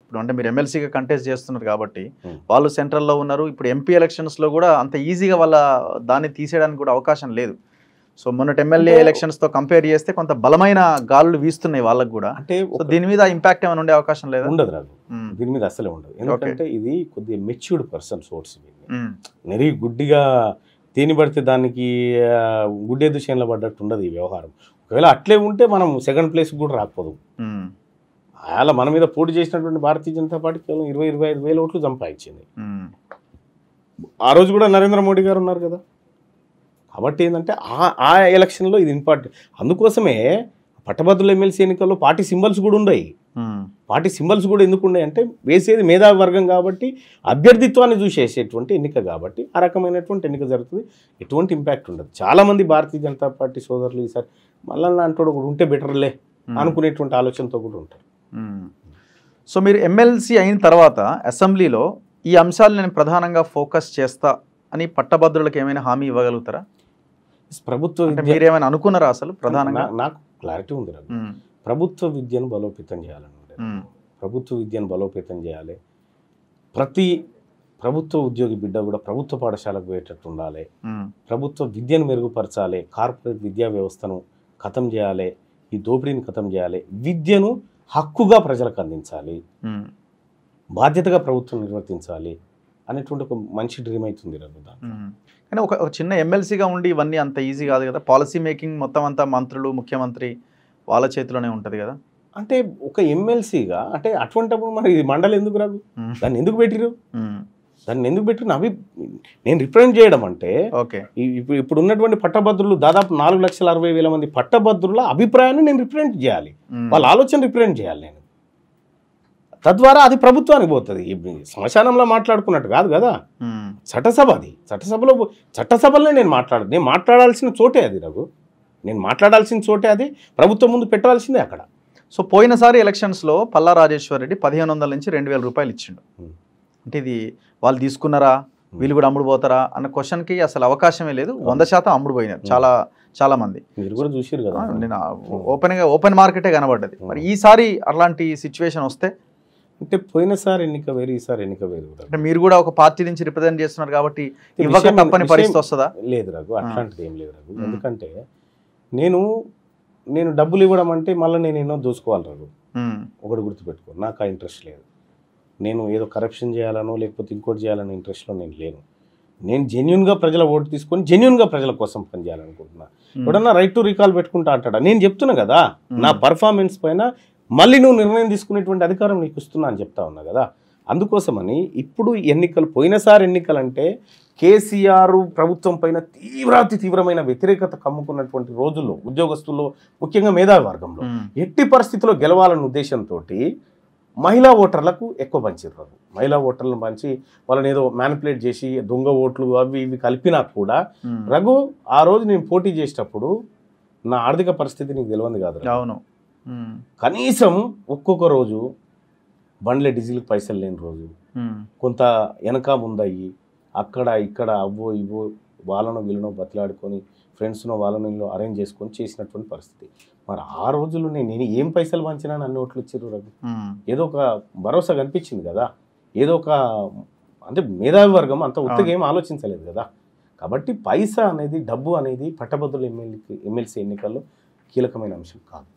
ఇప్పుడు అంటే మీరు ఎమ్మెల్సీగా కంటెస్ట్ చేస్తున్నారు కాబట్టి వాళ్ళు సెంట్రల్లో ఉన్నారు. ఇప్పుడు ఎంపీ ఎలక్షన్స్లో కూడా అంత ఈజీగా వాళ్ళ దాన్ని తీసేయడానికి కూడా అవకాశం లేదు. సో మొన్నటి ఎమ్మెల్యే ఎలక్షన్స్తో కంపేర్ చేస్తే కొంత బలమైన గాలులు వీస్తున్నాయి వాళ్ళకు కూడా. అంటే దీని మీద ఇంపాక్ట్ ఏమైనా ఉండే అవకాశం లేదా? ఉండదు రాదు, దీని మీద అసలే ఉండదు. ఎందుకంటే ఇది కొద్దిగా మెచ్యూర్డ్ పర్సన్స్ ఓట్స్. నెరీ గుడ్డిగా దేని పడితే దానికి గుడ్డే దుషయంలో పడ్డట్టు ఉండదు ఈ వ్యవహారం. ఒకవేళ అట్లే ఉంటే మనం సెకండ్ ప్లేస్ కూడా రాకపోదు. అలా మన మీద పోటీ చేసినటువంటి భారతీయ జనతా పార్టీ కేవలం 20-25 వేల ఓట్లు సంపాదించింది. ఆ రోజు కూడా నరేంద్ర మోడీ గారు ఉన్నారు కదా. కాబట్టి ఏంటంటే ఆ ఎలక్షన్లో ఇది ఇంపార్టెంట్. అందుకోసమే పట్టభద్రుల ఎమ్మెల్సీ ఎన్నికల్లో పార్టీ సింబల్స్ కూడా ఉన్నాయి. పార్టీ సింబల్స్ కూడా ఎందుకు ఉన్నాయి అంటే వేసేది మేధావి వర్గం కాబట్టి, అభ్యర్థిత్వాన్ని చూసేసేటువంటి ఎన్నిక కాబట్టి ఆ రకమైనటువంటి ఎన్నిక జరుగుతుంది. ఎటువంటి ఇంపాక్ట్ ఉండదు. చాలామంది భారతీయ జనతా పార్టీ సోదరులు ఈసారి మళ్ళీ అంటూ కూడా ఉంటే బెటర్లే అనుకునేటువంటి ఆలోచనతో కూడా ఉంటారు. సో మీరు ఎమ్మెల్సీ అయిన తర్వాత అసెంబ్లీలో ఈ అంశాలు నేను ప్రధానంగా ఫోకస్ చేస్తా అని పట్టభద్రులకు ఏమైనా హామీ ఇవ్వగలుగుతారా? ప్రభుత్వం మీరేమైనా అనుకున్నారా అసలు? ప్రధానంగా నాకు క్లారిటీ ఉంది. ప్రభుత్వ విద్యను బలోపేతం చేయాలని, ప్రభుత్వ విద్యను బలోపేతం చేయాలి. ప్రతి ప్రభుత్వ ఉద్యోగి బిడ్డ కూడా ప్రభుత్వ పాఠశాలకు పోయేటట్టు ఉండాలి. ప్రభుత్వ విద్యను మెరుగుపరచాలి. కార్పొరేట్ విద్యా వ్యవస్థను ఖతం చేయాలి. ఈ దోపిడీని ఖతం చేయాలి. విద్యను హక్కుగా ప్రజలకు అందించాలి. బాధ్యతగా ప్రభుత్వం నిర్వర్తించాలి అనేటువంటి ఒక మంచి డ్రీమ్ అవుతుంది రఘుదా. కానీ ఒక చిన్న ఎమ్మెల్సీగా ఉండి ఇవన్నీ అంత ఈజీ కాదు కదా. పాలసీ మేకింగ్ మొత్తం అంతా మంత్రులు, ముఖ్యమంత్రి వాళ్ళ చేతిలోనే ఉంటుంది కదా. అంటే ఒక ఎమ్మెల్సీగా అంటే అటువంటిప్పుడు మరి మండలి ఎందుకు రాదు? దాన్ని ఎందుకు పెట్టిరు? దాన్ని ఎందుకు పెట్టిరు? నేను రిప్రజెంట్ చేయడం అంటే ఇప్పుడు ఉన్నటువంటి పట్టభద్రులు దాదాపు 4,60,000 మంది పట్టభద్రుల అభిప్రాయాన్ని నేను రిప్రజెంట్ చేయాలి. వాళ్ళ ఆలోచన రిప్రజెంట్ చేయాలి నేను. తద్వారా అది ప్రభుత్వానికి పోతుంది. శ్మశానంలో మాట్లాడుకున్నట్టు కాదు కదా. చట్టసభ అది. చట్టసభలో నేను మాట్లాడాల్సిన చోటే అది రఘు. నేను మాట్లాడాల్సిన చోటే అది. ప్రభుత్వం ముందు పెట్టాల్సిందే అక్కడ. సో పోయినసారి ఎలక్షన్స్లో పల్లా రాజేశ్వర్ రెడ్డి 1,500 నుంచి 2,000 రూపాయలు ఇచ్చిండు. అంటే ఇది వాళ్ళు తీసుకున్నారా, వీళ్ళు కూడా అమ్ముడు పోతారా అన్న క్వశ్చన్కి అసలు అవకాశమే లేదు. 100% అమ్ముడు పోయినారు చాలా మంది. మీరు కూడా చూసారు కదా. నేను ఓపెన్ మార్కెటే కనబడ్డది. మరి ఈసారి అలాంటి సిచ్యువేషన్ వస్తే అంటే పోయినసారి ఎన్నిక వేరు, ఈసారి ఎన్నిక వేరు. అంటే మీరు కూడా ఒక పార్టీ నుంచి రిప్రజెంట్ చేస్తున్నారు కాబట్టి ఇవ్వక తప్పని పరిస్థితి వస్తుందా? లేదు రఘు, అట్లాంటిది ఏం లేదు రఘు. ఎందుకంటే నేను డబ్బులు ఇవ్వడం అంటే మళ్ళీ నేను ఎన్నో దోసుకోవాలి రఘు. ఒకటి గుర్తుపెట్టుకో, నాకు ఆ ఇంట్రెస్ట్ లేదు. నేను ఏదో కరప్షన్ చేయాలనో లేకపోతే ఇంకోటి చేయాలనే ఇంట్రెస్ట్లో నేను లేను. నేను జెన్యున్గా ప్రజల ఓటు తీసుకొని జెన్యున్గా ప్రజల కోసం పనిచేయాలనుకుంటున్నా. ఎవడన్నా రైట్ టు రీకాల్ పెట్టుకుంటా అంటాడా? నేను చెప్తున్నా కదా, నా పర్ఫార్మెన్స్ పైన మళ్ళీ నువ్వు నిర్ణయం తీసుకునేటువంటి అధికారం నీకు ఇస్తున్నా అని చెప్తా ఉన్నా కదా. అందుకోసమని ఇప్పుడు ఎన్నికలు, పోయినసారి ఎన్నికలంటే కేసీఆర్ ప్రభుత్వం పైన తీవ్రమైన వ్యతిరేకత కమ్ముకున్నటువంటి రోజుల్లో ఉద్యోగస్తుల్లో, ముఖ్యంగా మేధావి వర్గంలో ఎట్టి పరిస్థితిలో గెలవాలన్న ఉద్దేశంతో మహిళా ఓటర్లకు ఎక్కువ పంచారు. మహిళా ఓటర్లను పంచి వాళ్ళని ఏదో మ్యానిపులేట్ చేసి దొంగ ఓట్లు అవి ఇవి కలిపినా కూడా రఘు, ఆ రోజు నేను పోటీ చేసేటప్పుడు నా ఆర్థిక పరిస్థితి నీకు తెలియదు కాదు. అవును. కనీసం ఒక్కొక్క రోజు బండ్ల డీజిల్కి పైసలు లేని రోజు, కొంత వెనక ముందయ్యి అక్కడ ఇక్కడ అవ్వో ఇవ్వో వాళ్ళనో వీళ్ళనో బతిలాడుకొని ఫ్రెండ్స్నో వాళ్ళనో వీళ్ళు అరేంజ్ చేసుకొని చేసినటువంటి పరిస్థితి. మరి ఆ రోజుల్లో నేను ఏం పైసలు పంచినా అన్ని ఓట్లు ఇచ్చారు రఘు. ఏదో ఒక భరోసా కనిపించింది కదా. ఏదో ఒక అంటే మేధావి వర్గం అంత ఉత్తగా ఏం ఆలోచించలేదు కదా. కాబట్టి పైసా అనేది, డబ్బు అనేది పట్టభద్రుల ఎమ్మెల్సీ ఎన్నికల్లో కీలకమైన అంశం కాదు.